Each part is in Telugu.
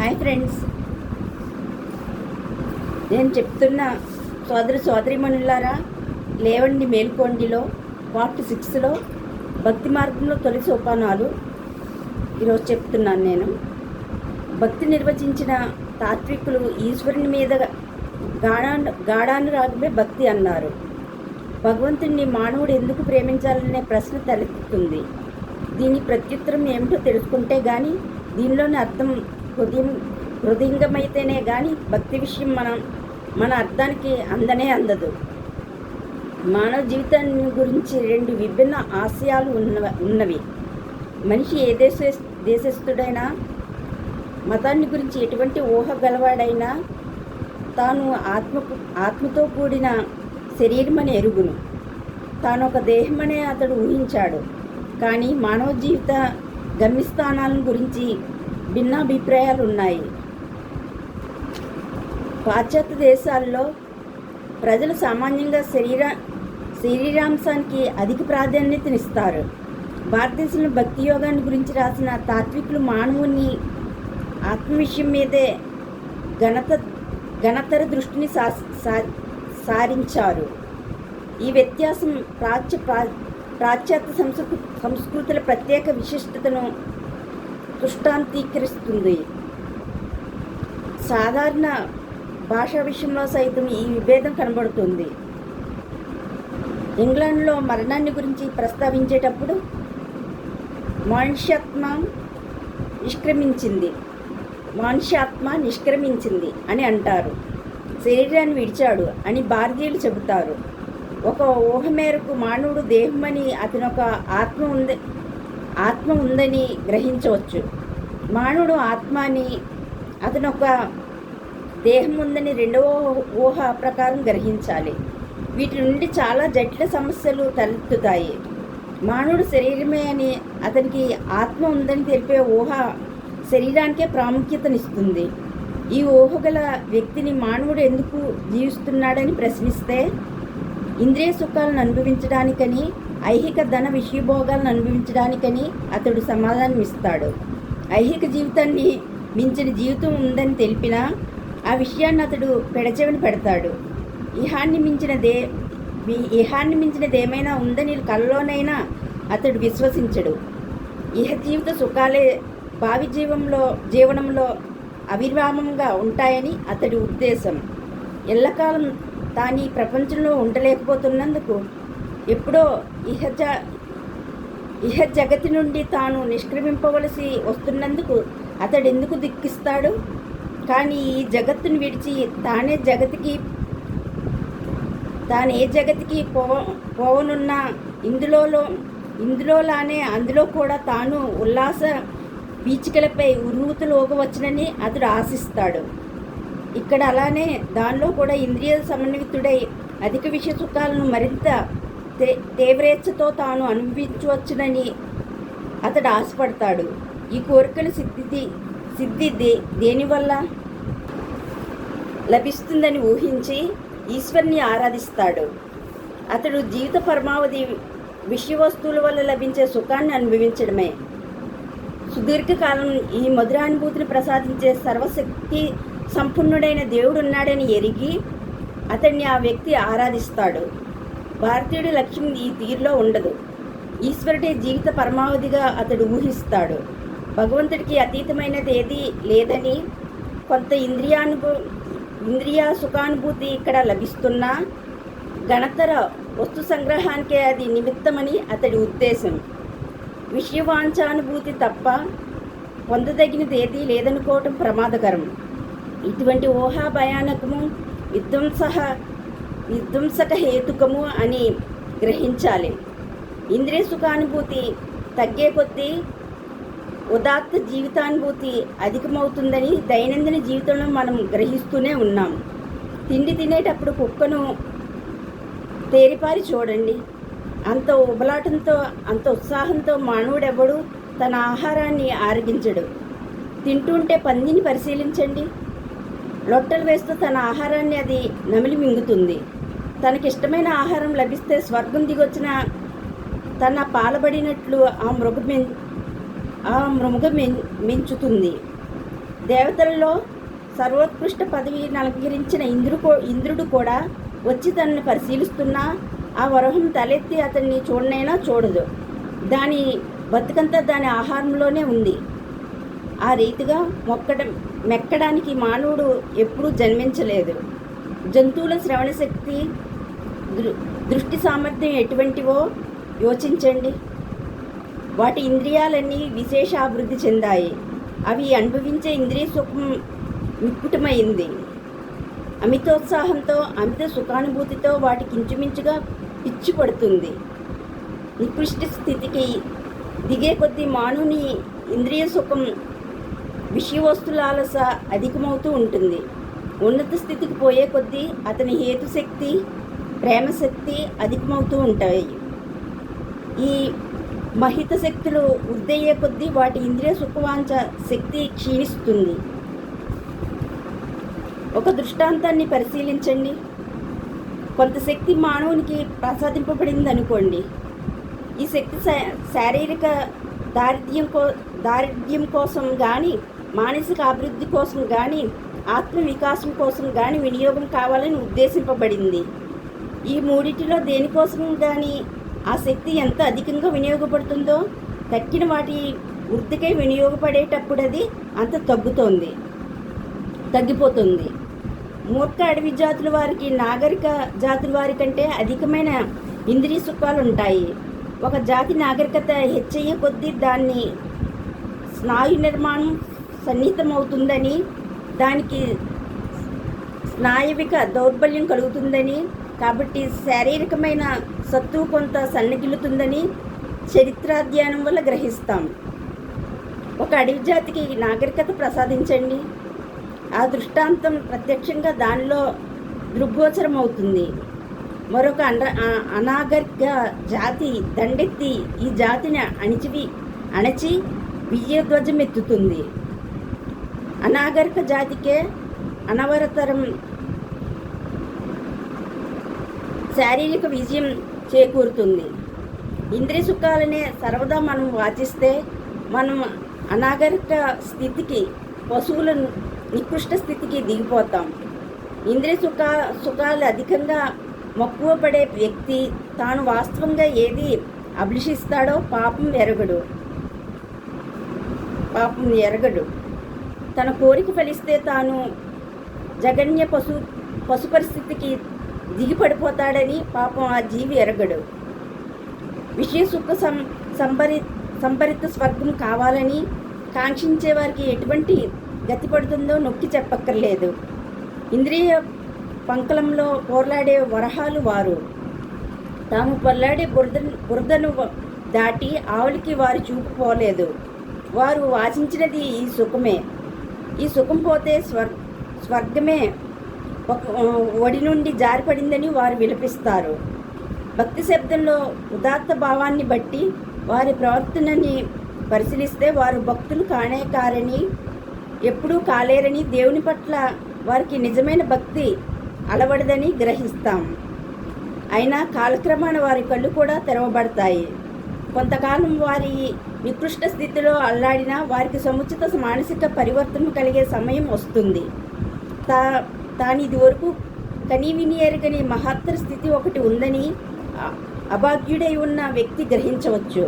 హాయ్ ఫ్రెండ్స్, నేను చెప్తున్న సోదరిమణులారా, లేవండి మేల్కోండిలో పార్ట్ 6లో భక్తి మార్గంలో తొలి సోపానాలు ఈరోజు చెప్తున్నాను. నేను భక్తి నిర్వచించిన తాత్వికులు ఈశ్వరుని మీద గాఢానురాగమే భక్తి అన్నారు. భగవంతుడిని మానవుడు ఎందుకు ప్రేమించాలనే ప్రశ్న తలెత్తుతుంది. దీని ప్రత్యుత్తరం ఏమిటో తెలుసుకుంటే కానీ, దీనిలోని అర్థం హృదయంగమైతేనే కానీ భక్తి విషయం మన అర్థానికి అందదు. మానవ జీవితాన్ని గురించి రెండు విభిన్న ఆశయాలు ఉన్నవి. మనిషి ఏ దేశస్థుడైనా, మతాన్ని గురించి ఎటువంటి ఊహ గలవాడైనా తాను ఆత్మతో కూడిన శరీరమని ఎరుగును. తాను ఒక దేహమనే అతడు ఊహించాడు. కానీ మానవ జీవిత గమ్యస్థానాలను గురించి భిన్నాభిప్రాయాలు ఉన్నాయి. పాశ్చాత్య దేశాల్లో ప్రజలు సామాన్యంగా శరీరాంశానికి అధిక ప్రాధాన్యతనిస్తారు. భారతదేశంలో భక్తి యోగాన్ని గురించి రాసిన తాత్వికులు మానవుని ఆత్మ విషయం మీదే ఘనతర దృష్టిని సారించారు. ఈ వ్యత్యాసం పాశ్చాత్య సంస్కృతుల ప్రత్యేక విశిష్టతను దృష్టాంతీకరిస్తుంది. సాధారణ భాషా విషయంలో సైతం ఈ విభేదం కనబడుతుంది. ఇంగ్లాండ్లో మరణాన్ని గురించి ప్రస్తావించేటప్పుడు మనుష్యాత్మ నిష్క్రమించింది అని అంటారు. శరీరాన్ని విడిచాడు అని భారతీయులు చెబుతారు. ఒక ఊహ మేరకు మానవుడు దేహమని, అతను ఒక ఆత్మ ఉందని గ్రహించవచ్చు. మానవుడు ఆత్మ అని, అతను ఒక దేహం ఉందని రెండవ ఊహ ప్రకారం గ్రహించాలి. వీటి నుండి చాలా జటిల సమస్యలు తలెత్తుతాయి. మానవుడు శరీరమే అని, అతనికి ఆత్మ ఉందని తెలిపే ఊహ శరీరానికే ప్రాముఖ్యతనిస్తుంది. ఈ ఊహగల వ్యక్తిని మానవుడు ఎందుకు జీవిస్తున్నాడని ప్రశ్నిస్తే, ఇంద్రియ సుఖాలను అనుభవించడానికని, ఐహిక ధన విషయభోగాలను అనుభవించడానికని అతడు సమాధానం ఇస్తాడు. ఐహిక జీవితాన్ని మించిన జీవితం ఉందని తెలిపినా ఆ విషయాన్ని అతడు పెడచెవిన పెడతాడు. ఇహాన్ని మించినదేమైనా ఉందని కలలోనైనా అతడు విశ్వసించడు. ఇహ జీవిత సుఖాలే భావి జీవనంలో అవిరామంగా ఉంటాయని అతడి ఉద్దేశం. ఎల్లకాలం తాను ఈ ప్రపంచంలో ఉండలేకపోతున్నందుకు, ఎప్పుడో ఇహ జగతి నుండి తాను నిష్క్రమింపవలసి వస్తున్నందుకు అతడెందుకు దుఃఖిస్తాడు? కానీ ఈ జగత్తును విడిచి తానే జగతికి పోవనున్న ఇందులోలానే అందులో కూడా తాను ఉల్లాస వీచికలపై ఉర్రూతలోగవచ్చునని అతడు ఆశిస్తాడు. ఇక్కడ అలానే దానిలో కూడా ఇంద్రియ సమన్వితుడై అధిక విషయ సుఖాలను మరింత తీవ్రేచ్ఛతో తాను అనుభవించవచ్చునని అతడు ఆశపడతాడు. ఈ కోరికల సిద్ధి దేనివల్ల లభిస్తుందని ఊహించి ఈశ్వరుని ఆరాధిస్తాడు. అతడు జీవిత పరమావధి విషయ వస్తువుల వల్ల లభించే సుఖాన్ని అనుభవించడమే. సుదీర్ఘకాలం ఈ మధురానుభూతిని ప్రసాదించే సర్వశక్తి సంపన్నుడైన దేవుడున్నాడని ఎరిగి అతన్ని ఆ వ్యక్తి ఆరాధిస్తాడు. భారతీయుడి లక్ష్యం ఈ తీరులో ఉండదు. ఈశ్వరుడే జీవిత పరమావధిగా అతడు ఊహిస్తాడు. భగవంతుడికి అతీతమైనది ఏదీ లేదని, కొంత ఇంద్రియ సుఖానుభూతి ఇక్కడ లభిస్తున్నా గణతర వస్తు సంగ్రహానికే అది నిమిత్తమని అతడి ఉద్దేశం. విషయవాంఛానుభూతి తప్ప పొందదగినది ఏదీ లేదనుకోవటం ప్రమాదకరం. ఇటువంటి ఊహా భయానకము, విధ్వంసక హేతుకము అని గ్రహించాలి. ఇంద్రియ సుఖానుభూతి తగ్గే కొద్దీ ఉదాత్త జీవితానుభూతి అధికమవుతుందని దైనందిన జీవితంలో మనం గ్రహిస్తూనే ఉన్నాం. తిండి తినేటప్పుడు కుక్కను తేరిపారి చూడండి. అంత ఉబలాటంతో, అంత ఉత్సాహంతో మానవుడెవడు తన ఆహారాన్ని ఆరగించడు. తింటుంటే పందిని పరిశీలించండి. లొట్టలు వేస్తూ తన ఆహారాన్ని అది నమిలి మింగుతుంది. తనకిష్టమైన ఆహారం లభిస్తే స్వర్గం దిగొచ్చిన తన పాలబడినట్లు ఆ మృగం మించుతుంది. దేవతలలో సర్వోత్కృష్ట పదవిని అలంకరించిన ఇంద్రుడు కూడా వచ్చి తనని పరిశీలిస్తున్నా ఆ వరహం తలెత్తి అతన్ని చూడనైనా చూడదు. దాని బతుకంతా దాని ఆహారంలోనే ఉంది. ఆ రీతిగా మెక్కడానికి మానవుడు ఎప్పుడూ జన్మించలేదు. జంతువుల శ్రవణ శక్తి, దృష్టి సామర్థ్యం ఎటువంటివో యోచించండి. వాటి ఇంద్రియాలన్నీ విశేష అభివృద్ధి చెందాయి. అవి అనుభవించే ఇంద్రియ సుఖం మిక్కుటమైంది. అమితోత్సాహంతో, అమిత సుఖానుభూతితో వాటికి ఇంచుమించుగా పిచ్చి పడుతుంది. నికృష్ట స్థితికి దిగే కొద్దీ మానవుని ఇంద్రియ సుఖం, విషయవస్తులాలస అధికమవుతూ ఉంటుంది. ఉన్నత స్థితికి పోయే కొద్దీ అతని హేతుశక్తి, ప్రేమశక్తి అధికమవుతూ ఉంటాయి. ఈ మహిత శక్తులు వృద్ధయ్యే కొద్దీ వాటి ఇంద్రియ సుఖవాంఛ శక్తి క్షీణిస్తుంది. ఒక దృష్టాంతాన్ని పరిశీలించండి. కొంత శక్తి మానవునికి ప్రసాదింపబడింది అనుకోండి. ఈ శక్తి శారీరక దారిద్ర్యం కోసం కానీ, మానసిక అభివృద్ధి కోసం కానీ, ఆత్మ వికాసం కోసం కానీ వినియోగం కావాలని ఉద్దేశింపబడింది. ఈ మూడిటిలో దేనికోసం కానీ ఆ శక్తి ఎంత అధికంగా వినియోగపడుతుందో, తక్కిన వాటి వృద్ధికై వినియోగపడేటప్పుడు అది అంత తగ్గిపోతుంది. మూర్ఖ అడవి జాతుల వారికి నాగరిక జాతుల వారి కంటే అధికమైన ఇంద్రియ సుఖాలు ఉంటాయి. ఒక జాతి నాగరికత హెచ్చయ్యే కొద్దీ దాన్ని స్నాయు నిర్మాణం సన్నిహితమవుతుందని, దానికి స్నాయవిక దౌర్బల్యం కలుగుతుందని, కాబట్టి శారీరకమైన సత్తువు కొంత సన్నగిల్లుతుందని చరిత్రాధ్యయనం వల్ల గ్రహిస్తాం. ఒక అడవి జాతికి నాగరికత ప్రసాదించండి. ఆ దృష్టాంతం ప్రత్యక్షంగా దానిలో దృగ్గోచరం అవుతుంది. మరొక అనాగరిక జాతి దండెత్తి ఈ జాతిని అణచి విజయధ్వజమెత్తుతుంది. అనాగరిక జాతికే అనవరతరం శారీరక విజయం చేకూరుతుంది. ఇంద్రియ సుఖాలనే సర్వదా మనం వాచిస్తే మనం అనాగరిక స్థితికి, పశువుల నికృష్ట స్థితికి దిగిపోతాం. ఇంద్రియ సుఖాలు అధికంగా మక్కువ పడే వ్యక్తి తాను వాస్తవంగా ఏది అభిలషిస్తాడో పాపం ఎరగడు. తన కోరిక ఫలిస్తే తాను జగన్య పశు పరిస్థితికి దిగిపడిపోతాడని పాపం ఆ జీవి ఎరగడు. విషయ సుఖ సంభరిత స్వర్గం కావాలని కాంక్షించే వారికి ఎటువంటి గతి పడుతుందో నొక్కి చెప్పక్కర్లేదు. ఇంద్రియ పంకలంలో పోర్లాడే వరహాలు వారు. తాము పొర్లాడే బురదను దాటి ఆవులకి వారి చూపు పోలేదు. వారు వాచించినది ఈ సుఖమే. ఈ సుఖం పోతే స్వర్గమే ఒడి నుండి జారిపడిందని వారు విలపిస్తారు. భక్తి శబ్దంలో ఉదాత్త భావాన్ని బట్టి వారి ప్రవర్తనని పరిశీలిస్తే వారు భక్తులు కారని, ఎప్పుడూ కాలేరని, దేవుని పట్ల వారికి నిజమైన భక్తి అలవడదని గ్రహిస్తాం. అయినా కాలక్రమాన వారి కళ్ళు కూడా తెరవబడతాయి. కొంతకాలం వారి నికృష్ట స్థితిలో అల్లాడినా వారికి సముచిత మానసిక పరివర్తన కలిగే సమయం వస్తుంది. తాను ఇదివరకు కనీవిని ఎరగని మహత్తర స్థితి ఒకటి ఉందని అభాగ్యుడై ఉన్న వ్యక్తి గ్రహించవచ్చు.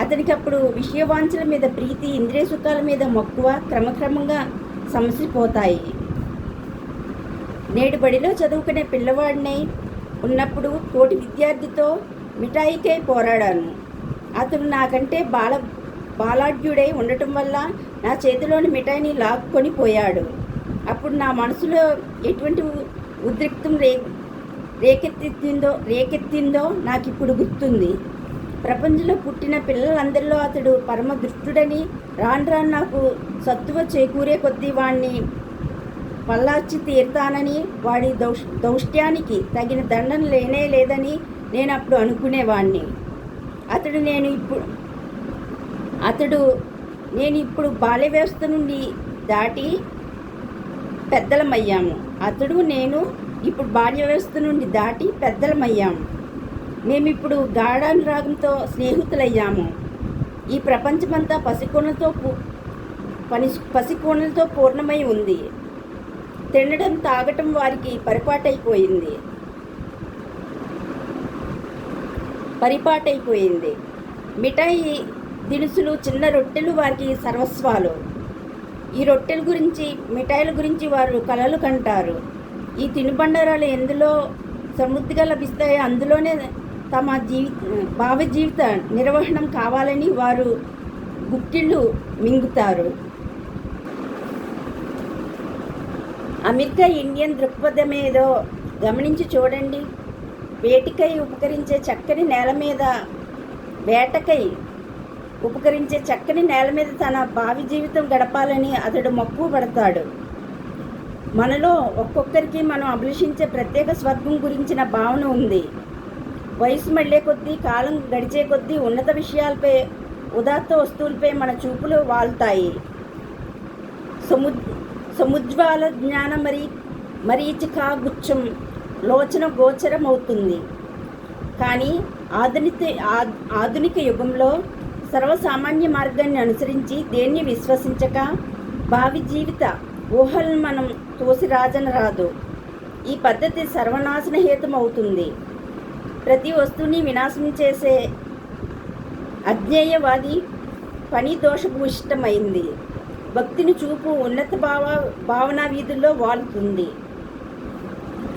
అతనికి అప్పుడు విషయవాంఛల మీద ప్రీతి, ఇంద్రియ సుఖాల మీద మక్కువ క్రమక్రమంగా సమసిపోతాయి. నేడు బడిలో చదువుకునే పిల్లవాడినై ఉన్నప్పుడు తోటి విద్యార్థితో మిఠాయికై పోరాడాను. అతడు నాకంటే బాలాఢ్యుడై ఉండటం వల్ల నా చేతిలోని మిఠాయిని లాక్కొని పోయాడు. అప్పుడు నా మనసులో ఎటువంటి ఉద్రిక్తం రేకెత్తిందో నాకు ఇప్పుడు గుర్తుంది. ప్రపంచంలో పుట్టిన పిల్లలందరిలో అతడు పరమ దుష్టుడని, రాను నాకు సత్తువ చేకూరే కొద్దీ వాణ్ణి పల్లార్చి తీరుతానని, వాడి దౌష్ట్యానికి తగిన దండన లేదని నేను అప్పుడు అనుకునేవాణ్ణి. నేను ఇప్పుడు బాల్య వ్యవస్థ నుండి దాటి పెద్దలమయ్యాము. నేను ఇప్పుడు బాల్య వ్యవస్థ నుండి దాటి పెద్దలమయ్యాము. మేమిప్పుడు గాఢానురాగంతో స్నేహితులయ్యాము. ఈ ప్రపంచమంతా పసికోణలతో పూర్ణమై ఉంది. తినడం తాగటం వారికి పరిపాటైపోయింది. మిఠాయి దినుసులు, చిన్న రొట్టెలు వారికి సర్వస్వాలు. ఈ రొట్టెల గురించి, మిఠాయిల గురించి వారు కలలు కంటారు. ఈ తినుబండారాలు ఎందులో సమృద్ధిగా లభిస్తాయో అందులోనే తమ భావ జీవిత నిర్వహణం కావాలని వారు గుక్కిళ్ళు మింగుతారు. అమెరికా ఇండియన్ దృక్పథమేదో గమనించి చూడండి. వేటకై ఉపకరించే చక్కని నేల మీద తన భావి జీవితం గడపాలని అతడు మక్కువ పడతాడు. మనలో ఒక్కొక్కరికి మనం అభిలషించే ప్రత్యేక స్వర్గం గురించిన భావన ఉంది. వయసు మళ్ళే కొద్దీ, కాలం గడిచే కొద్దీ ఉన్నత విషయాలపై, ఉదాత్త వస్తువులపై మన చూపులు వాళ్తాయి. సముజ్వాల జ్ఞాన మరీచికా గుచ్చం లోచన గోచరమవుతుంది. కానీ ఆధునిక యుగంలో సర్వసామాన్య మార్గాన్ని అనుసరించి దేన్ని విశ్వసించక భావి జీవిత ఊహలను మనం తోసిరాజనరాదు. ఈ పద్ధతి సర్వనాశన హేతుమవుతుంది. ప్రతి వస్తువుని వినాశనం చేసే అజ్ఞేయవాది పని దోషభూయిష్టమైంది. భక్తిని చూపు ఉన్నత భావనా వీధుల్లో వాలుతుంది.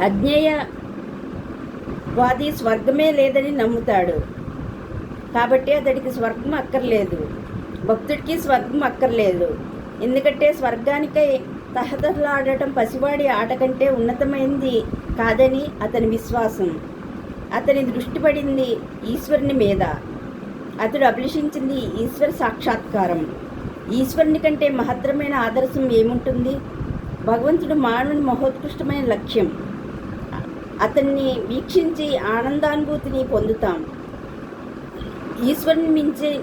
అజ్ఞేయవాది స్వర్గమే లేదని నమ్ముతాడు. కాబట్టి అతడికి స్వర్గం అక్కర్లేదు. భక్తుడికి స్వర్గం అక్కర్లేదు. ఎందుకంటే స్వర్గానికై తహతహలాడటం పసివాడి ఆట కంటే ఉన్నతమైంది కాదని అతని విశ్వాసం. అతని దృష్టి పడింది ఈశ్వరుని మీద. అతడు అభిలషించింది ఈశ్వర సాక్షాత్కారం. ఈశ్వరుని కంటే మహత్తరమైన ఆదర్శం ఏముంటుంది? భగవంతుడు మానవుని మహోత్కృష్టమైన లక్ష్యం. అతన్ని వీక్షించి ఆనందానుభూతిని పొందుతాం. ఈశ్వరుని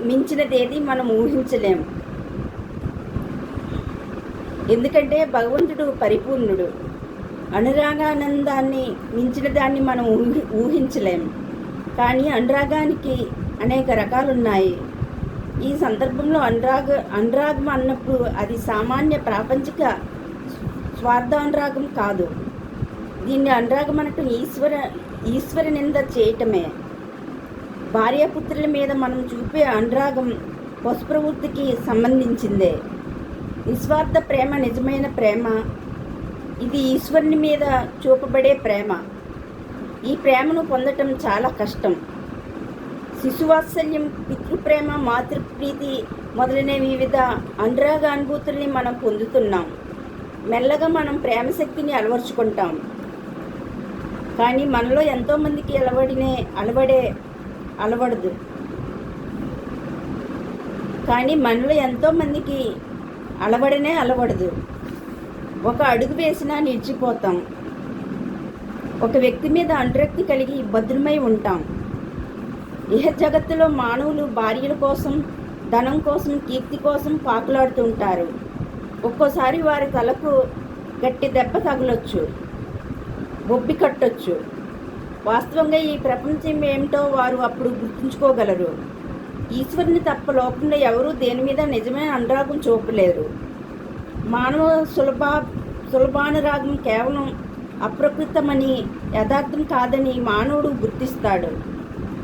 మించినదేది మనం ఊహించలేం. ఎందుకంటే భగవంతుడు పరిపూర్ణుడు. అనురాగానందాన్ని మించిన దాన్ని మనం ఊహించలేం. కానీ అనురాగానికి అనేక రకాలున్నాయి. ఈ సందర్భంలో అనురాగం అన్నప్పుడు అది సామాన్య ప్రాపంచిక స్వార్థానురాగం కాదు. దీన్ని అనురాగం అనటం ఈశ్వర నింద చేయటమే. భార్యాపుత్రుల మీద మనం చూపే అనురాగం పశుప్రవృత్తికి సంబంధించిందే. నిస్వార్థ ప్రేమ నిజమైన ప్రేమ. ఇది ఈశ్వరుని మీద చూపబడే ప్రేమ. ఈ ప్రేమను పొందటం చాలా కష్టం. శిశువాత్సల్యం, పితృప్రేమ, మాతృప్రీతి మొదలైన వివిధ అనురాగానుభూతుల్ని మనం పొందుతున్నాం. మెల్లగా మనం ప్రేమ శక్తిని అలవర్చుకుంటాం. కానీ మనలో ఎంతోమందికి అలవడదు. ఒక అడుగు వేసినా నిలిచిపోతాం. ఒక వ్యక్తి మీద అనురక్తి కలిగి భద్రమై ఉంటాం. ఇహ జగత్తులో మానవులు భార్యల కోసం, ధనం కోసం, కీర్తి కోసం పాకులాడుతుంటారు. ఒక్కోసారి వారి తలకు గట్టి దెబ్బ తగలొచ్చు, బొబ్బి కట్టొచ్చు. వాస్తవంగా ఈ ప్రపంచం ఏమిటో వారు అప్పుడు గుర్తుంచుకోగలరు. ఈశ్వరుని తప్ప లోకంలో ఎవరూ దేని మీద నిజమైన అనురాగం చూపలేరు. మానవ సులభానురాగం కేవలం అప్రకృతమని, యథార్థం కాదని మానవుడు గుర్తిస్తాడు.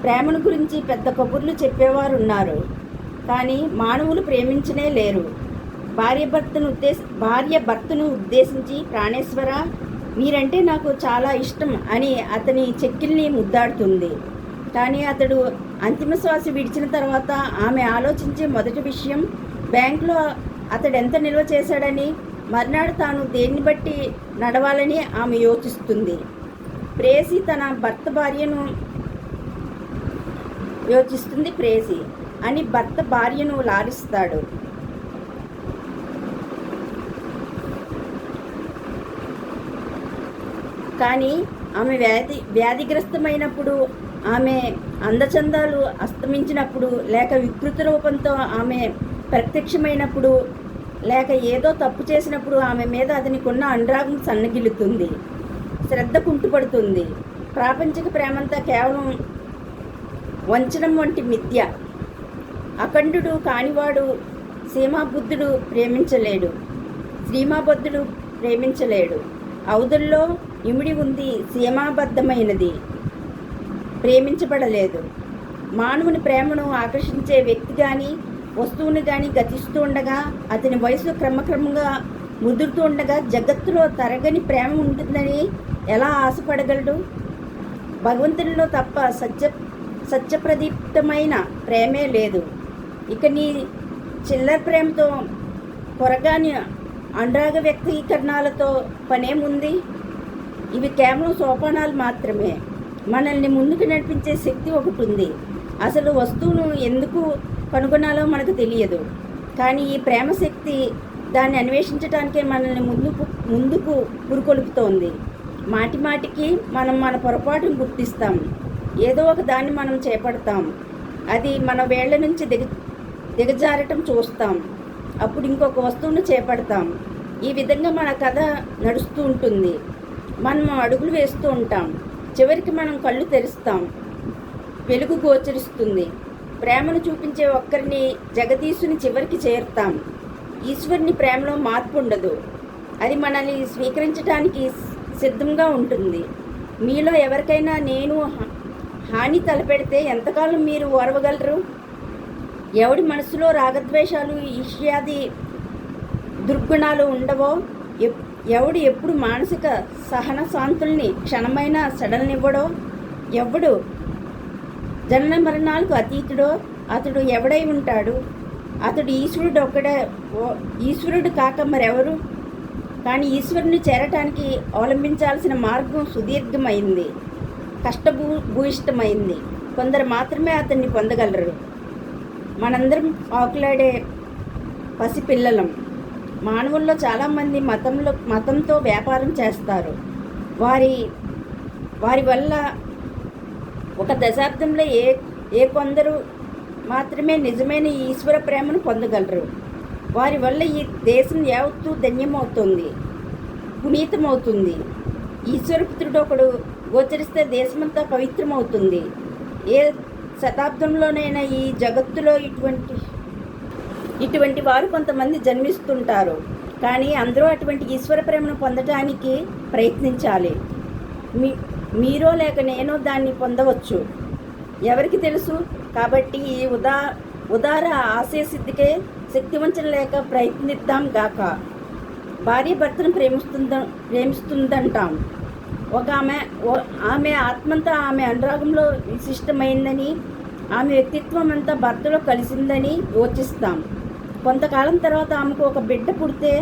ప్రేమను గురించి పెద్ద కబుర్లు చెప్పేవారు ఉన్నారు. కానీ మానవులు ప్రేమించనే లేరు. భార్య భర్తను ఉద్దేశించి, ప్రాణేశ్వర, మీరంటే నాకు చాలా ఇష్టం అని అతని చెక్కిల్ని ముద్దాడుతుంది. కానీ అతడు అంతిమ శ్వాస విడిచిన తర్వాత ఆమె ఆలోచించే మొదటి విషయం బ్యాంకులో అతడు ఎంత నిల్వ చేశాడని, మర్నాడు తాను దేన్ని బట్టి నడవాలని ఆమె యోచిస్తుంది. ప్రేసి తన భర్త భార్యను యోచిస్తుంది ప్రేసి అని భర్త భార్యను లాలిస్తాడు. కానీ ఆమె వ్యాధిగ్రస్తమైనప్పుడు, ఆమె అందచందాలు అస్తమించినప్పుడు, లేక వికృత రూపంతో ఆమె ప్రత్యక్షమైనప్పుడు, లేక ఏదో తప్పు చేసినప్పుడు ఆమె మీద అతనికున్న అనురాగం సన్నగిల్లుతుంది. శ్రద్ధ కుంటుపడుతుంది. ప్రాపంచిక ప్రేమంతా కేవలం వంచనం వంటి మిథ్య. అఖండుడు కానివాడు సీమాబుద్ధుడు ప్రేమించలేడు, శ్రీమాబద్ధుడు ప్రేమించలేడు. అవధుల్లో ఇమిడి ఉంది, సీమాబద్ధమైనది ప్రేమించబడలేదు. మానవుని ప్రేమను ఆకర్షించే వ్యక్తి కానీ వస్తువుని కానీ గతిస్తూ ఉండగా, అతని వయసు క్రమక్రమంగా ముదురుతూ ఉండగా జగత్తులో తరగని ప్రేమ ఉంటుందని ఎలా ఆశపడగలడు? భగవంతునిలో తప్ప సత్యప్రదీప్తమైన ప్రేమే లేదు. ఇక నీ చిల్లర ప్రేమతో, కొరగాని అనురాగ వ్యక్తీకరణాలతో పనేముంది? ఇవి కేవలం సోపానాలు మాత్రమే. మనల్ని ముందుకు నడిపించే శక్తి ఒకటి ఉంది. అసలు వస్తువును ఎందుకు కనుగొనాలో మనకు తెలియదు, కానీ ఈ ప్రేమ శక్తి దాన్ని అన్వేషించడానికే మనల్ని ముందుకు పురుకొలుపుతోంది. మాటి మాటికి మనం మన పొరపాటును గుర్తిస్తాం, ఏదో ఒక దాన్ని మనం చేపడతాం, అది మన వేళ్ల నుంచి దిగజారటం చూస్తాం, అప్పుడు ఇంకొక వస్తువును చేపడతాం. ఈ విధంగా మన కథ నడుస్తూ ఉంటుంది. మనం అడుగులు వేస్తూ ఉంటాం, చివరికి మనం కళ్ళు తెరుస్తాం, వెలుగు గోచరిస్తుంది. ప్రేమను చూపించే ఒక్కరిని, జగదీశుని చివరికి చేరుతాం. ఈశ్వరుని ప్రేమలో మార్పు ఉండదు, అది మనల్ని స్వీకరించడానికి సిద్ధంగా ఉంటుంది. మీలో ఎవరికైనా నేను హాని తలపెడితే ఎంతకాలం మీరు ఓర్వగలరు? ఎవడి మనసులో రాగద్వేషాలు, ఈర్ష్యాది దుర్గుణాలు ఉండవో, ఎవడు ఎప్పుడు మానసిక సహన శాంతుల్ని క్షణమైనా సడలనివ్వడో, ఎవడు జనన మరణాలకు అతీతుడో అతడు ఎవడై ఉంటాడు? అతడు ఈశ్వరుడు కాక మరెవరు? కానీ ఈశ్వరుని చేరటానికి అవలంబించాల్సిన మార్గం సుదీర్ఘమైంది, కష్టభూయిష్టమైంది. కొందరు మాత్రమే అతన్ని పొందగలరు. మనందరం ఆకులాడే పసిపిల్లలం. మానవుల్లో చాలామంది మతంతో వ్యాపారం చేస్తారు. వారి వల్ల ఒక దశాబ్దంలో కొందరు మాత్రమే నిజమైన ఈశ్వర ప్రేమను పొందగలరు. వారి వల్ల ఈ దేశం యావత్తూ ధన్యమవుతుంది, పునీతమవుతుంది. ఈశ్వరపుత్రుడు ఒకడు గోచరిస్తే దేశమంతా పవిత్రమవుతుంది. ఏ శతాబ్దంలోనైనా ఈ జగత్తులో ఇటువంటి వారు కొంతమంది జన్మిస్తుంటారు, కానీ అందరూ అటువంటి ఈశ్వర ప్రేమను పొందడానికి ప్రయత్నించాలి. మీరో లేక నేనో దాన్ని పొందవచ్చు, ఎవరికి తెలుసు? కాబట్టి ఈ ఉదార ఆశయ సిద్ధికే శక్తివంచన లేక ప్రయత్నిద్దాం గాక. భార్య భర్తను ప్రేమిస్తుందంటాం. ఆమె ఆత్మంతా ఆమె అనురాగంలో విశిష్టమైందని, ఆమె వ్యక్తిత్వం అంతా భర్తలో కలిసిందని యోచిస్తాం. కొంతకాలం తర్వాత ఆమెకు ఒక బిడ్డ పుడితే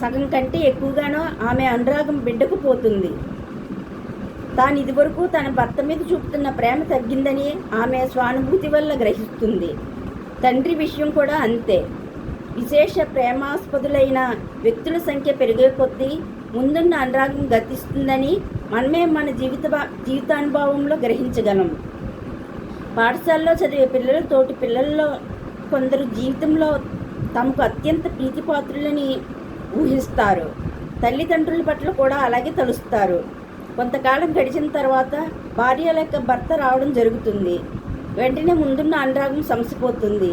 సగం కంటే ఎక్కువగానో ఆమె అనురాగం బిడ్డకు పోతుంది. తాను ఇదివరకు తన భర్త మీద చూపుతున్న ప్రేమ తగ్గిందని ఆమె స్వానుభూతి వల్ల గ్రహిస్తుంది. తండ్రి విషయం కూడా అంతే. విశేష ప్రేమాస్పదులైన వ్యక్తుల సంఖ్య పెరిగే కొద్దీ ముందున్న అనురాగం గతిస్తుందని మనమే మన జీవితానుభవంలో గ్రహించగలం. పాఠశాలలో చదివే పిల్లలు తోటి పిల్లల్లో కొందరు జీవితంలో తమకు అత్యంత ప్రీతిపాత్రులని ఊహిస్తారు. తల్లిదండ్రుల పట్ల కూడా అలాగే తలుస్తారు. కొంతకాలం గడిచిన తర్వాత భార్య లేక భర్త రావడం జరుగుతుంది. వెంటనే ముందున్న అనురాగం సమసిపోతుంది.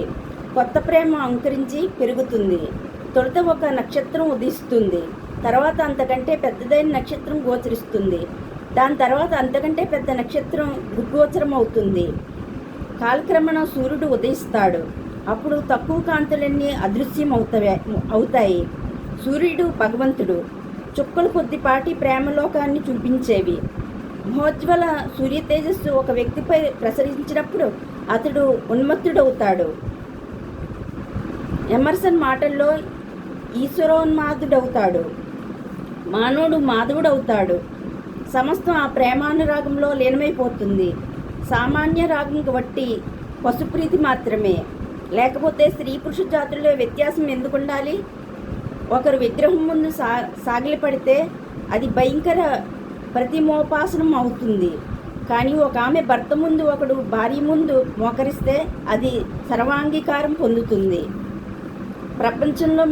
కొత్త ప్రేమ అంకురించి పెరుగుతుంది. తొలుత ఒక నక్షత్రం ఉదయిస్తుంది, తర్వాత అంతకంటే పెద్దదైన నక్షత్రం గోచరిస్తుంది, దాని తర్వాత అంతకంటే పెద్ద నక్షత్రం దుర్గోచరం అవుతుంది. కాలక్రమేణా సూర్యుడు ఉదయిస్తాడు. అప్పుడు తక్కువ కాంతులన్నీ అదృశ్యం అవుతాయి. సూర్యుడు భగవంతుడు. చుక్కలు కొద్దిపాటి ప్రేమలోకాన్ని చూపించేవి. మహోజ్వల సూర్య తేజస్సు ఒక వ్యక్తిపై ప్రసరించినప్పుడు అతడు ఉన్మత్తుడవుతాడు. ఎమర్సన్ మాటల్లో ఈశ్వరోన్మాదుడవుతాడు, మానవుడు మాధవుడవుతాడు. సమస్తం ఆ ప్రేమానురాగంలో లీనమైపోతుంది. సామాన్య రాగం వట్టి పశుప్రీతి మాత్రమే. లేకపోతే స్త్రీ పురుష జాతుల్లో వ్యత్యాసం ఎందుకు ఉండాలి? ఒకరు విగ్రహం ముందు సాగిలపడితే అది భయంకర ప్రతిమోపాసనం అవుతుంది. కానీ ఒక ఆమె భర్త ముందు, ఒకడు భార్య ముందు మోకరిస్తే అది సర్వాంగీకారం పొందుతుంది. ప్రపంచంలో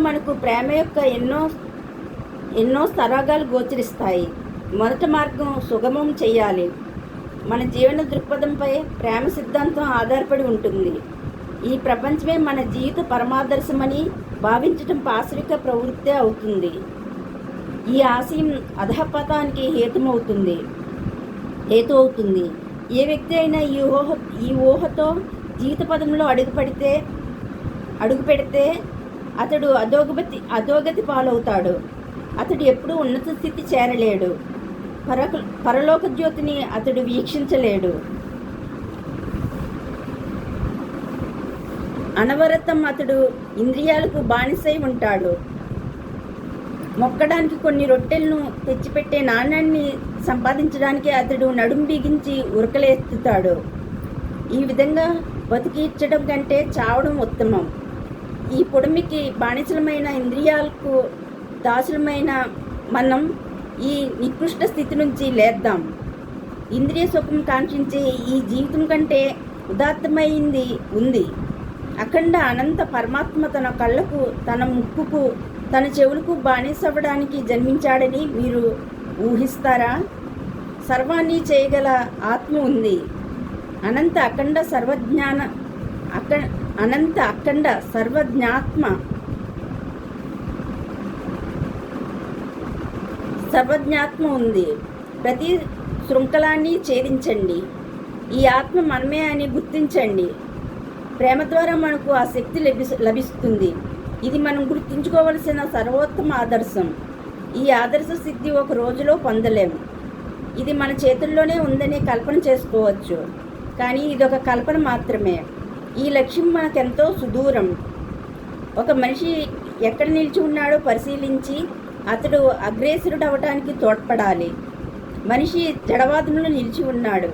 మనకు ప్రేమ యొక్క ఎన్నో స్తరాగాలు గోచరిస్తాయి. మొదటి మార్గం సుగమం చేయాలి. మన జీవన దృక్పథంపై ప్రేమ సిద్ధాంతం ఆధారపడి ఉంటుంది. ఈ ప్రపంచమే మన జీవిత పరమాదర్శమని భావించటం పాశవిక ప్రవృత్తే అవుతుంది. ఈ ఆశయం అధపతానికి హేతు అవుతుంది. ఏ వ్యక్తి అయినా ఈ ఊహతో జీవిత పదంలో అడుగు పెడితే అతడు అధోగతి పాలవుతాడు. అతడు ఎప్పుడూ ఉన్నత స్థితి చేరలేడు. పరలోక జ్యోతిని అతడు వీక్షించలేడు. అనవరతం అతడు ఇంద్రియాలకు బానిసై ఉంటాడు. మొక్కడానికి కొన్ని రొట్టెలను తెచ్చిపెట్టే నాణ్యాన్ని సంపాదించడానికి అతడు నడుం బిగించి ఉరకలేస్తాడు. ఈ విధంగా బతికించడం కంటే చావడం ఉత్తమం. ఈ పొడిమికి బానిసలమైన ఇంద్రియాలకు దాసులమైన మనం ఈ నికృష్ట స్థితి నుంచి లేద్దాం. ఇంద్రియ సుఖం కాంక్షించే ఈ జీవితం కంటే ఉదాత్తమైంది ఉంది. అఖండ అనంత పరమాత్మ తన కళ్ళకు, తన ముక్కుకు, తన చెవులకు బానిసవ్వడానికి జన్మించాడని మీరు ఊహిస్తారా? సర్వాన్ని చేయగల ఆత్మ ఉంది. అనంత అఖండ సర్వజ్ఞాత్మ ఉంది. ప్రతి శృంఖలాన్ని ఛేదించండి. ఈ ఆత్మ మనమే అని గుర్తించండి. ప్రేమ ద్వారా మనకు ఆ శక్తి లభిస్తుంది. ఇది మనం గుర్తుంచుకోవలసిన సర్వోత్తమ ఆదర్శం. ఈ ఆదర్శ సిద్ధి ఒక రోజులో పొందలేము. ఇది మన చేతుల్లోనే ఉందని కల్పన చేసుకోవచ్చు, కానీ ఇదొక కల్పన మాత్రమే. ఈ లక్ష్యం మనకెంతో సుదూరం. ఒక మనిషి ఎక్కడ నిలిచి ఉన్నాడో పరిశీలించి అతడు అగ్రేసరుడు అవటానికి తోడ్పడాలి. మనిషి జడవాదులలో నిలిచి ఉన్నాడు.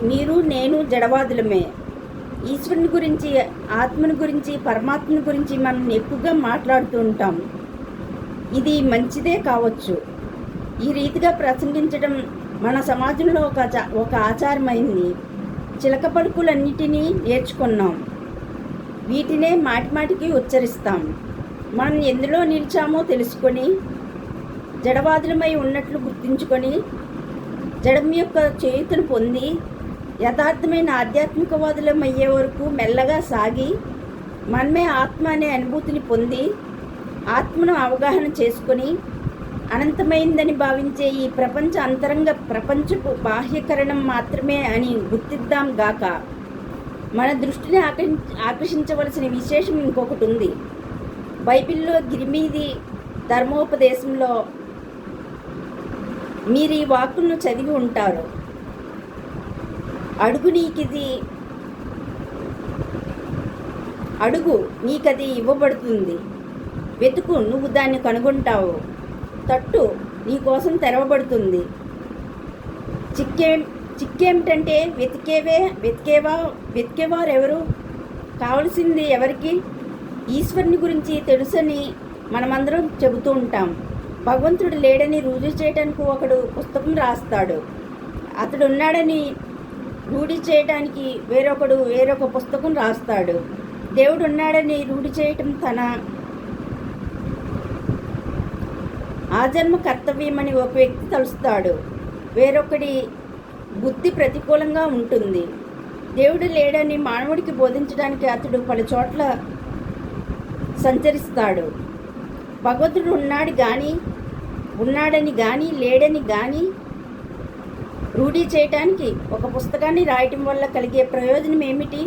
మీరు నేను జడవాదులమే. ఈశ్వరుని గురించి, ఆత్మని గురించి, పరమాత్మని గురించి మనం ఎక్కువగా మాట్లాడుతూ ఉంటాం. ఇది మంచిదే కావచ్చు. ఈ రీతిగా ప్రసంగించడం మన సమాజంలో ఒక ఆచారమైంది. చిలక పలుకులన్నిటినీ నేర్చుకున్నాం. వీటినే మాటిమాటికి ఉచ్చరిస్తాం. మనం ఎందులో నిలిచామో తెలుసుకొని, జడవాదులమై ఉన్నట్లు గుర్తించుకొని, జడం యొక్క చేయుతను పొంది యథార్థమైన ఆధ్యాత్మికవాదులం అయ్యే వరకు మెల్లగా సాగి మనమే ఆత్మ అనే అనుభూతిని పొంది ఆత్మను అవగాహన చేసుకొని అనంతమైందని భావించే ఈ ప్రపంచపు బాహ్యకరణం మాత్రమే అని గుర్తిద్దాం గాక. మన దృష్టిని ఆకర్షించవలసిన విశేషం ఇంకొకటి ఉంది. బైబిల్లో గిరిమీది ధర్మోపదేశంలో మీరు ఈ వాక్కులను చదివి ఉంటారు. అడుగు నీకది ఇవ్వబడుతుంది. వెతుకు, నువ్వు దాన్ని కనుగొంటావు. తట్టు, నీ కోసం తెరవబడుతుంది. చిక్కేమిటంటే వెతికేవారెవరు? కావలసింది ఎవరికి? ఈశ్వరుని గురించి తెలుసని మనమందరం చెబుతూ ఉంటాం. భగవంతుడు లేడని రుజువు చేయడానికి ఒకడు పుస్తకం రాస్తాడు. అతడు ఉన్నాడని రూఢి చేయడానికి వేరొక పుస్తకం రాస్తాడు. దేవుడు ఉన్నాడని రూఢి చేయటం తన ఆజన్మ కర్తవ్యమని ఒక వ్యక్తి తలుస్తాడు. వేరొకడి బుద్ధి ప్రతికూలంగా ఉంటుంది. దేవుడు లేడని మానవుడికి బోధించడానికి అతడు పలు చోట్ల సంచరిస్తాడు. భగవంతుడు ఉన్నాడని కానీ లేడని కానీ రూఢీ చేయటానికి ఒక పుస్తకాన్ని రాయటం వల్ల కలిగే ప్రయోజనం ఏమిటి?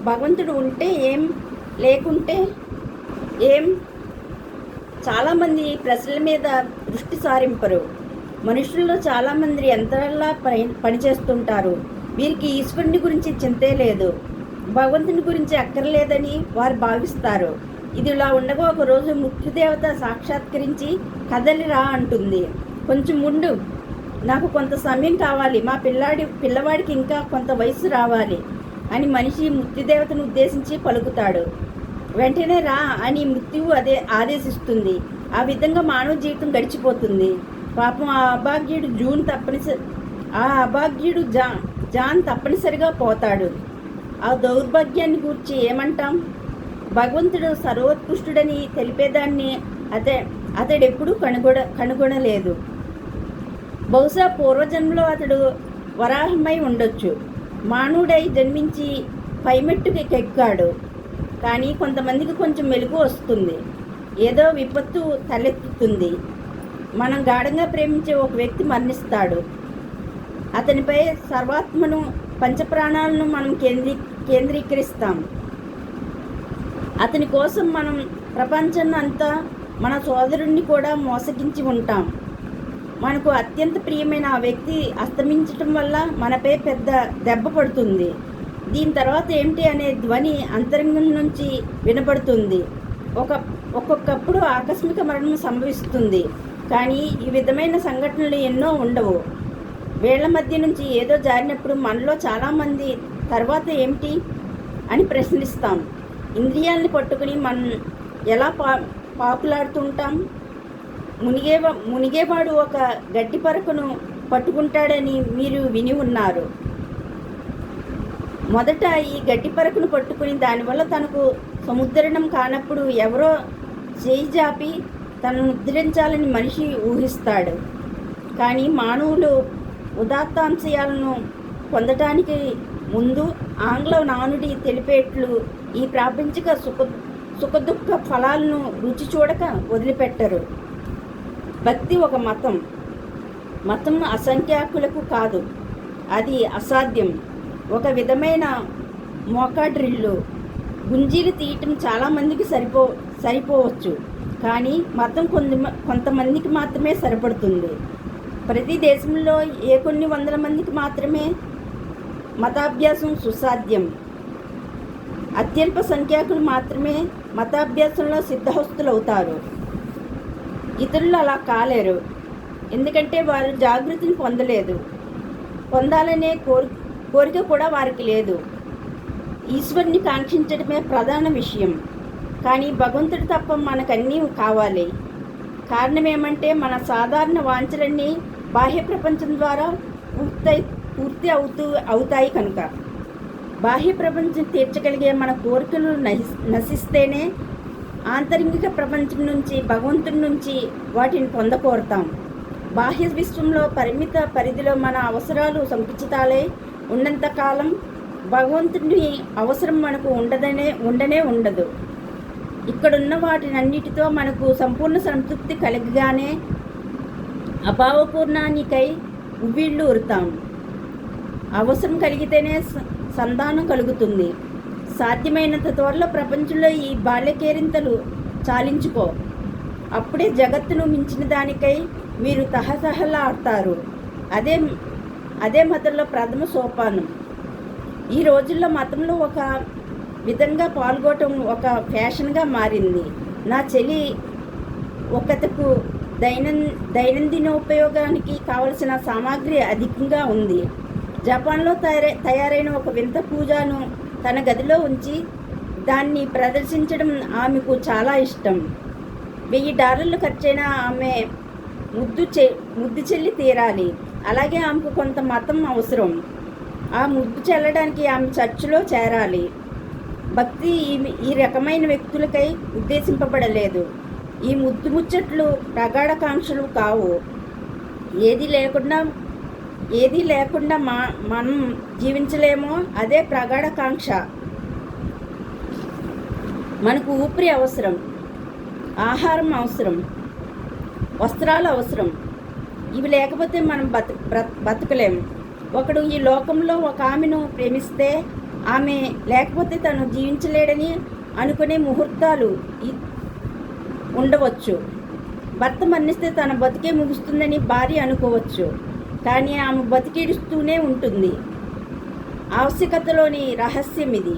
భగవంతుడు ఉంటే ఏం, లేకుంటే ఏం? చాలామంది ప్రశ్నల మీద దృష్టి సారింపరు. మనుషుల్లో చాలామంది యంత్రాల్లా పనిచేస్తుంటారు. వీరికి ఈశ్వరుని గురించి చింతే లేదు, భగవంతుని గురించి అక్కర్లేదని వారు భావిస్తారు. ఇది ఇలా ఉండగా ఒకరోజు మృత్యుదేవత సాక్షాత్కరించి కదలిరా అంటుంది. కొంచెం ఉండు, నాకు కొంత సమయం కావాలి, మా పిల్లవాడికి ఇంకా కొంత వయసు రావాలి అని మనిషి మృత్యుదేవతను ఉద్దేశించి పలుకుతాడు. వెంటనే రా అని మృత్యువు ఆదేశిస్తుంది. ఆ విధంగా మానవ జీవితం గడిచిపోతుంది. పాపం ఆ అభాగ్యుడు జాన్ తప్పనిసరిగా పోతాడు. ఆ దౌర్భాగ్యాన్ని గూర్చి ఏమంటాం? భగవంతుడు సర్వోత్కృష్టుడని తెలిపేదాన్ని అతడెప్పుడూ కనుగొనలేదు. బహుశా పూర్వజన్మలో అతడు వరాహమై ఉండొచ్చు. మానవుడై జన్మించి పైమెట్టుకి ఎక్కాడు. కానీ కొంతమందికి కొంచెం మెలకు వస్తుంది. ఏదో విపత్తు తలెత్తుతుంది. మనం గాఢంగా ప్రేమించే ఒక వ్యక్తి మరణిస్తాడు. అతనిపై సర్వాత్మను పంచప్రాణాలను మనం కేంద్రీకరిస్తాం. అతని కోసం మనం ప్రపంచాన్ని అంతా, మన సోదరుణ్ణి కూడా మోసగించి ఉంటాం. మనకు అత్యంత ప్రియమైన ఆ వ్యక్తి అస్తమించటం వల్ల మనపై పెద్ద దెబ్బ పడుతుంది. దీని తర్వాత ఏమిటి అనే ధ్వని అంతరంగం నుంచి వినపడుతుంది. ఒక్కొక్కప్పుడు ఆకస్మిక మరణం సంభవిస్తుంది. కానీ ఈ విధమైన సంఘటనలు ఎన్నో ఉండవు. వేళ్ల మధ్య నుంచి ఏదో జారినప్పుడు మనలో చాలామంది తర్వాత ఏమిటి అని ప్రశ్నిస్తాం. ఇంద్రియాల్ని పట్టుకుని మనం ఎలా పాకులాడుతుంటాం. మునిగేవాడు ఒక గడ్డి పరకను పట్టుకుంటాడని మీరు విని ఉన్నారు. మొదట ఈ గడ్డి పరకను పట్టుకుని దానివల్ల తనకు సముద్రణం కానప్పుడు ఎవరో చేయి జాపి తనను ఉద్ధరించాలని మనిషి ఊహిస్తాడు. కానీ మానవులు ఉదాత్తాంశయాలను పొందటానికి ముందు ఆంగ్ల నానుడి తెలిపేట్లు ఈ ప్రాపంచిక సుఖదుఖ ఫలాలను రుచి చూడక వదిలిపెట్టరు. భక్తి ఒక మతం అసంఖ్యాకులకు కాదు, అది అసాధ్యం. ఒక విధమైన మోకాడ్రిల్లు. గుంజీలు తీయటం చాలామందికి సరిపోవచ్చు, కానీ మతం కొంతమందికి మాత్రమే సరిపడుతుంది. ప్రతి దేశంలో కొన్ని వందల మందికి మాత్రమే మతాభ్యాసం సుసాధ్యం. అత్యల్ప సంఖ్యాకులు మాత్రమే మతాభ్యాసంలో సిద్ధహస్తులవుతారు. ఇతరులు అలా కాలేరు, ఎందుకంటే వారు జాగృతిని పొందాలనే కోరిక కూడా వారికి లేదు. ఈశ్వరుని కాంక్షించడమే ప్రధాన విషయం. కానీ భగవంతుడు తప్ప మనకన్నీ కావాలి. కారణం ఏమంటే మన సాధారణ వాంఛలన్నీ బాహ్య ప్రపంచం ద్వారా పూర్తి అవుతాయి కనుక. బాహ్య ప్రపంచం తీర్చగలిగే మన కోరికలు నశిస్తేనే ఆంతరింగిక ప్రపంచం నుంచి, భగవంతుడి నుంచి వాటిని పొందకోరుతాం. బాహ్య విశ్వంలో పరిమిత పరిధిలో మన అవసరాలు సంకుచితాలై ఉన్నంతకాలం భగవంతుడి అవసరం మనకు ఉండనే ఉండదు. ఇక్కడున్న వాటినన్నిటితో మనకు సంపూర్ణ సంతృప్తి కలిగగానే అభావపూర్ణానికై ఉవ్విళ్ళు ఉరుతాం. అవసరం కలిగితేనే సంధానం కలుగుతుంది. సాధ్యమైనంత త్వరలో ప్రపంచంలో ఈ బాల్యకేరింతలు చాలించుకో. అప్పుడే జగత్తును మించిన దానికై మీరు తహతహలాడతారు. అదే మతంలో ప్రథమ సోపానం. ఈ రోజుల్లో మతంలో ఒక విధంగా పాల్గొనడం ఒక ఫ్యాషన్గా మారింది. నా చెల్లి ఒకతకు దైనందినోపయోగానికి కావలసిన సామాగ్రి అధికంగా ఉంది. జపాన్లో తయారైన ఒక వింత పూజను తన గదిలో ఉంచి దాన్ని ప్రదర్శించడం ఆమెకు చాలా ఇష్టం. $1000 ఖర్చైనా ఆమె ముద్దు చెల్లి తీరాలి. అలాగే ఆమెకు కొంత మతం అవసరం. ఆ ముద్దు చెల్లడానికి ఆమె చర్చిలో చేరాలి. భక్తి ఈ రకమైన వ్యక్తులకై ఉద్దేశింపబడలేదు. ఈ ముచ్చట్లు ప్రగాఢకాంక్షలు కావు. ఏది లేకుండా మనం జీవించలేమో అదే ప్రగాఢకాంక్ష. మనకు ఊపిరి అవసరం, ఆహారం అవసరం, వస్త్రాలు అవసరం. ఇవి లేకపోతే మనం బతకలేము. ఒకడు ఈ లోకంలో ఒక ఆమెను ప్రేమిస్తే ఆమె లేకపోతే తను జీవించలేడని అనుకునే ముహూర్తాలు ఉండవచ్చు. భర్త మరణిస్తే తన బతికే ముగుస్తుందని భార్య అనుకోవచ్చు. కానీ ఆమె బతికిడుస్తూనే ఉంటుంది. ఆవశ్యకతలోని రహస్యం ఇది.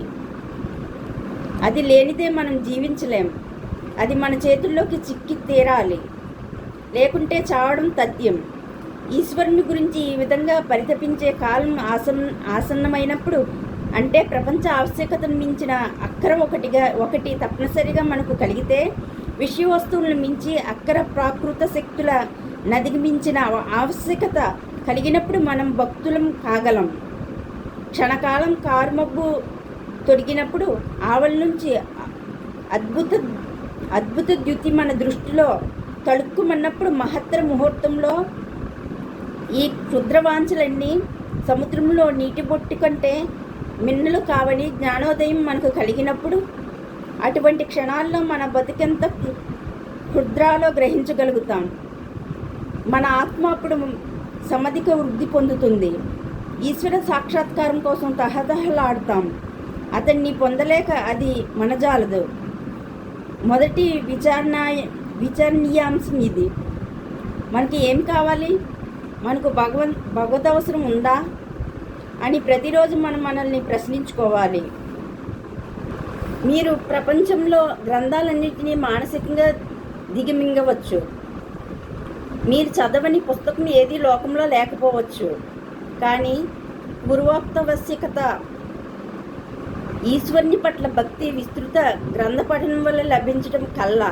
అది లేనిదే మనం జీవించలేం. అది మన చేతుల్లోకి చిక్కి తీరాలి, లేకుంటే చావడం తథ్యం. ఈశ్వరుని గురించి ఈ విధంగా పరితపించే కాలం ఆసన్నమైనప్పుడు, అంటే ప్రపంచ ఆవశ్యకతను మించిన అక్కర ఒకటి తప్పనిసరిగా మనకు కలిగితే, విషయ వస్తువులను మించి అక్కర ప్రాకృత శక్తుల నదికి మించిన ఆవశ్యకత కలిగినప్పుడు మనం భక్తులం కాగలం. క్షణకాలం కారుమబ్బు తొడిగినప్పుడు ఆవల నుంచి అద్భుత ద్యుతి మన దృష్టిలో తళుక్కుమన్నప్పుడు మహత్తర ముహూర్తంలో ఈ క్షుద్రవాంఛలన్నీ సముద్రంలో నీటి బొట్టు కంటే మిన్నులు కావని జ్ఞానోదయం మనకు కలిగినప్పుడు అటువంటి క్షణాల్లో మన బతికెంత క్షుద్రాలో గ్రహించగలుగుతాం. మన ఆత్మ అప్పుడు సమధిక వృద్ధి పొందుతుంది. ఈశ్వర సాక్షాత్కారం కోసం తహతహలాడుతాం. అతన్ని పొందలేక అది మనజాలదు. మొదటి విచారణీయాంశం ఇది. మనకి ఏం కావాలి, మనకు భగవద్ అవసరం ఉందా అని ప్రతిరోజు మనం మనల్ని ప్రశ్నించుకోవాలి. మీరు ప్రపంచంలో గ్రంథాలన్నింటినీ మానసికంగా దిగమింగవచ్చు. మీరు చదవని పుస్తకం ఏది లోకంలో లేకపోవచ్చు. కానీ పూర్వోక్తవశ్యకత ఈశ్వరుని పట్ల భక్తి విస్తృత గ్రంథ పఠనం వల్ల లభించడం కల్లా.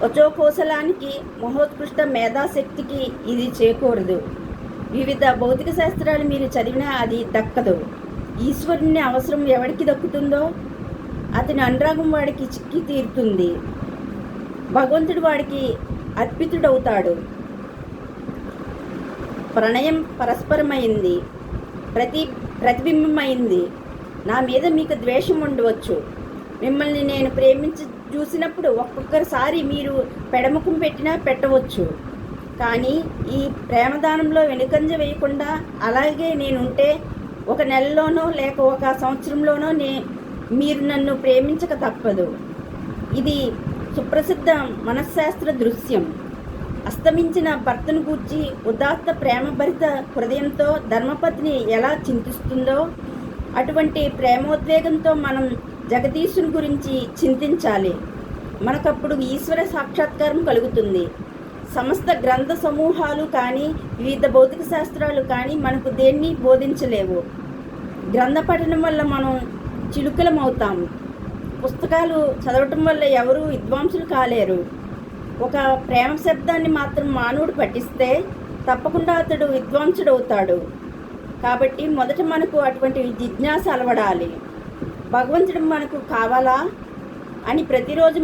వచోకోశలానికి మహోత్కృష్ట మేధాశక్తికి ఇది చేకూరదు. వివిధ భౌతిక శాస్త్రాలు మీరు చదివినా అది దక్కదు. ఈశ్వరుని అవసరం ఎవరికి దక్కుతుందో అతని అనురాగం వాడికి చిక్కి తీరుతుంది. భగవంతుడు వాడికి అర్పితుడవుతాడు. ప్రణయం పరస్పరమైంది, ప్రతిబింబమైంది. నా మీద మీకు ద్వేషం ఉండవచ్చు. మిమ్మల్ని నేను ప్రేమించి చూసినప్పుడు ఒక్కొక్కసారి మీరు పెడముఖం పెట్టవచ్చు. కానీ ఈ ప్రేమదానంలో వెనుకంజ వేయకుండా అలాగే నేనుంటే ఒక నెలలోనో లేక ఒక సంవత్సరంలోనో మీరు నన్ను ప్రేమించక తప్పదు. ఇది సుప్రసిద్ధ మనశ్శాస్త్ర దృశ్యం. అస్తమించిన భర్తను గూర్చి ఉదాత్త ప్రేమభరిత హృదయంతో ధర్మపత్ని ఎలా చింతిస్తుందో అటువంటి ప్రేమోద్వేగంతో మనం జగదీశుని గురించి చింతించాలి. మనకప్పుడు ఈశ్వర సాక్షాత్కారం కలుగుతుంది. సమస్త గ్రంథ సమూహాలు కానీ వివిధ భౌతిక శాస్త్రాలు కానీ మనకు దేన్ని బోధించలేవు. గ్రంథ పఠనం వల్ల మనం చిలుకలమవుతాం. పుస్తకాలు చదవటం వల్ల ఎవరు విద్వాంసులు కాలేరు. ఒక ప్రేమ శబ్దాన్ని మాత్రం మానవుడు పఠిస్తే తప్పకుండా అతడు విద్వాంసుడవుతాడు. కాబట్టి మొదట మనకు అటువంటి జిజ్ఞాస అలవడాలి. భగవంతుడు మనకు కావాలా అని ప్రతిరోజు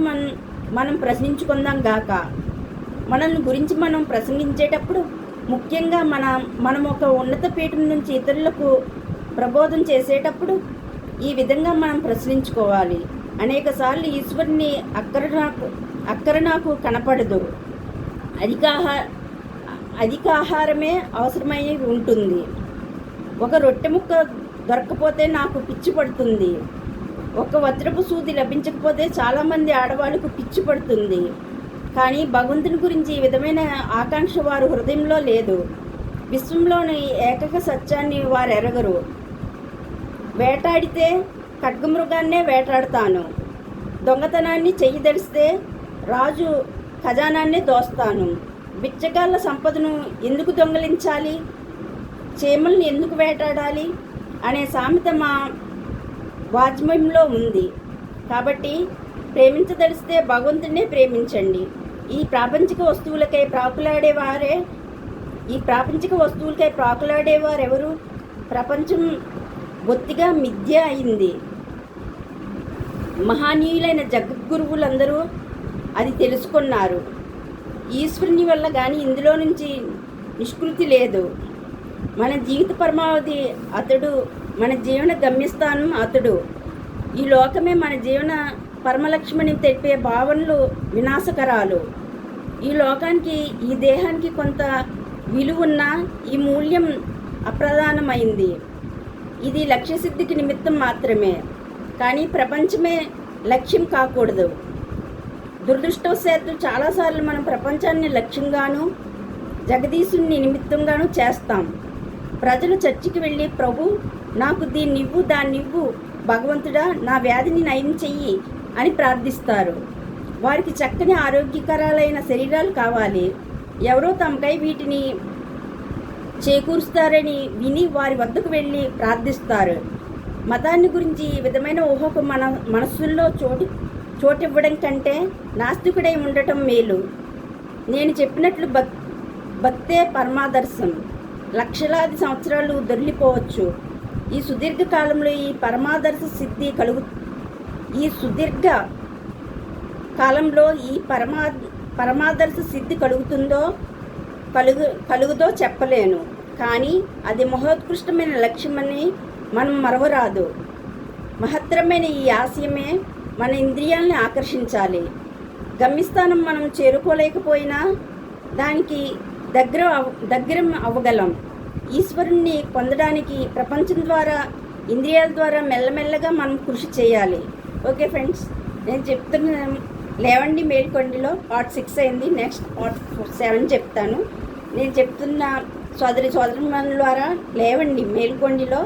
మనం ప్రశ్నించుకుందాం గాక. మనల్ని గురించి మనం ప్రసంగించేటప్పుడు ముఖ్యంగా మనం ఒక ఉన్నత పీఠం నుంచి ఇతరులకు ప్రబోధం చేసేటప్పుడు ఈ విధంగా మనం ప్రశ్నించుకోవాలి. అనేక సార్లు ఈశ్వరుని అక్కర నాకు కనపడదు. అధిక ఆహారమే అవసరమై ఉంటుంది. ఒక రొట్టె ముక్క దొరకకపోతే నాకు పిచ్చి పడుతుంది. ఒక వజ్రపు సూది లభించకపోతే చాలామంది ఆడవాళ్ళకు పిచ్చి పడుతుంది. కానీ భగవంతుని గురించి ఈ విధమైన ఆకాంక్ష వారి హృదయంలో లేదు. విశ్వంలోని ఏకైక సత్యాన్ని వారు ఎరగరు. వేటాడితే ఖడ్గమృగాన్నే వేటాడతాను. దొంగతనాన్ని చెయ్యదలిస్తే రాజు ఖజానాన్నే దోస్తాను. బిచ్చగాళ్ళ సంపదను ఎందుకు దొంగలించాలి, చీమల్ని ఎందుకు వేటాడాలి అనే సామెత మా వాజ్మయంలో ఉంది. కాబట్టి ప్రేమించదలిస్తే భగవంతుడినే ప్రేమించండి. ఈ ప్రాపంచిక వస్తువులకై ప్రాకులాడేవారెవరు? ప్రపంచం బొత్తిగా మిథ్య అయింది. మహానీయులైన జగద్గురువులందరూ అది తెలుసుకున్నారు. ఈశ్వరుని వల్ల కానీ ఇందులో నుంచి నిష్కృతి లేదు. మన జీవిత పరమావధి అతడు, మన జీవన గమ్యస్థానం అతడు. ఈ లోకమే మన జీవన పరమలక్ష్మణి తెలిపే భావనలు వినాశకరాలు. ఈ లోకానికి, ఈ దేహానికి కొంత విలువున్న ఈ మూల్యం అప్రధానమైంది. ఇది లక్ష్యసిద్ధికి నిమిత్తం మాత్రమే, కానీ ప్రపంచమే లక్ష్యం కాకూడదు. దురదృష్టవశాత్తు చాలాసార్లు మనం ప్రపంచాన్ని లక్ష్యంగాను జగదీశుని నిమిత్తంగాను చేస్తాం. ప్రజలు చర్చికి వెళ్ళి, ప్రభు నాకు దీన్నివ్వు, దాన్నివ్వు, భగవంతుడా నా వ్యాధిని నయం చెయ్యి అని ప్రార్థిస్తారు. వారికి చక్కని ఆరోగ్యకరాలైన శరీరాలు కావాలి. ఎవరో తమకై వీటిని చేకూరుస్తారని విని వారి వద్దకు వెళ్ళి ప్రార్థిస్తారు. మతాన్ని గురించి ఈ విధమైన ఊహకు మన మనస్సుల్లో చోటివ్వడం కంటే నాస్తికుడై ఉండటం మేలు. నేను చెప్పినట్లు భక్తే పరమాదర్శం. లక్షలాది సంవత్సరాలు దొరికిపోవచ్చు. ఈ సుదీర్ఘ కాలంలో ఈ పరమాదర్శ సిద్ధి కలుగుతుందో కలుగుతో చెప్పలేను, కానీ అది మహోత్కృష్టమైన లక్ష్యమని మనం మరవరాదు. మహత్తరమైన ఈ ఆశయమే మన ఇంద్రియాలని ఆకర్షించాలి. గమ్యస్థానం మనం చేరుకోలేకపోయినా దానికి దగ్గర అవ్వగలం. ఈశ్వరుణ్ణి పొందడానికి ప్రపంచం ద్వారా, ఇంద్రియాల ద్వారా మెల్లమెల్లగా మనం కృషి చేయాలి. ఓకే ఫ్రెండ్స్, నేను చెప్తున్న లేవండి మేల్కొండిలో పార్ట్ 6 అయింది. నెక్స్ట్ పార్ట్ 7 చెప్తాను. నేను చెప్తున్న సోదరుల ద్వారా లేవండి మేల్కొండిలో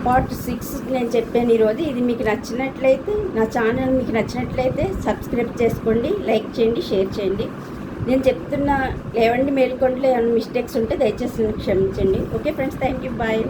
పార్ట్ 6 నేను చెప్పాను ఈరోజు. ఇది మీకు నచ్చినట్లయితే, నా ఛానల్ మీకు నచ్చినట్లయితే సబ్స్క్రైబ్ చేసుకోండి, లైక్ చేయండి, షేర్ చేయండి. నేను చెప్తున్న లేవండి మేల్కొండలో ఏమైనా మిస్టేక్స్ ఉంటే దయచేసి క్షమించండి. Okay friends, thank you, bye.